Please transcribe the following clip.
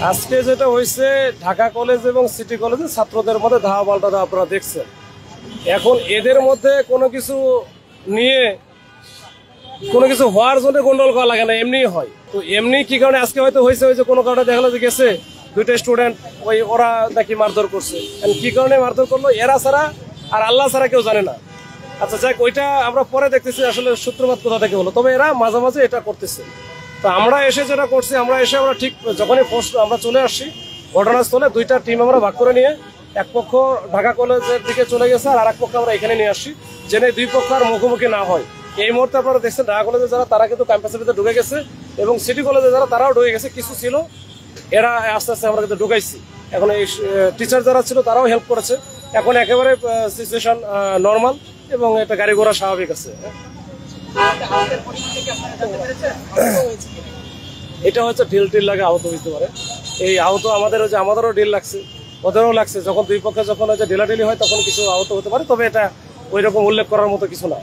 আজকে যেটা হয়েছে ঢাকা কলেজ এবং সিটি কলেজে ছাত্রদের মধ্যে ধাওয়া পাল্টা আপনারা দেখছেন। এখন এদের মধ্যে কোনো কিছু নিয়ে কোনো কিছু হওয়ার জন্য গন্ডগোল করা লাগে না, এমনি হয়। তো এমনি কি কারণে আজকে হয়তো হয়েছে কোনো কারণে দেখা যে গেছে দুইটা স্টুডেন্ট ওরা নাকি মারধর করছে, কি কারণে মারধর করলো এরা ছাড়া আর আল্লাহ ছাড়া কেউ জানে না। আচ্ছা যাক, ওইটা আমরা পরে দেখতেছি আসলে সূত্রপাত কোথা থেকে হলো, তবে এরা মাঝে মাঝে এটা করতেছে। তো আমরা এসে যেটা করছি, আমরা ঠিক যখনই আমরা চলে আসছি ঘটনাস্থলে, দুইটা টিম আমরা ভাগ করে নিয়ে এক পক্ষ ঢাকা কলেজের দিকে চলে গেছে আর আরেক পক্ষ আমরা এখানে নিয়ে আসছি, যেন দুই পক্ষ আর মুখোমুখি না হয়। এই মুহূর্তে আপনারা দেখছেন ঢাকা কলেজে যারা তারা কিন্তু ক্যাম্পাসের ভিতরে ঢুকে গেছে এবং সিটি কলেজে যারা তারাও ঢুকে গেছে, কিছু ছিল এরা আস্তে আস্তে আমরা কিন্তু ঢুকাইছি। এখন এই টিচার যারা ছিল তারাও হেল্প করেছে, এখন একেবারে সিচুয়েশন নর্মাল এবং এটা গাড়ি ঘোড়া স্বাভাবিক আছে। এটা হচ্ছে ঢিল লাগে আহত হইতে পারে। এই আহত আমাদেরও ঢিল লাগছে, ওদেরও লাগছে। যখন দুই পক্ষে যখন ঢিলাঢিলি হয় তখন কিছু আহত হতে পারে, তবে এটা ওই রকম উল্লেখ করার মতো কিছু না।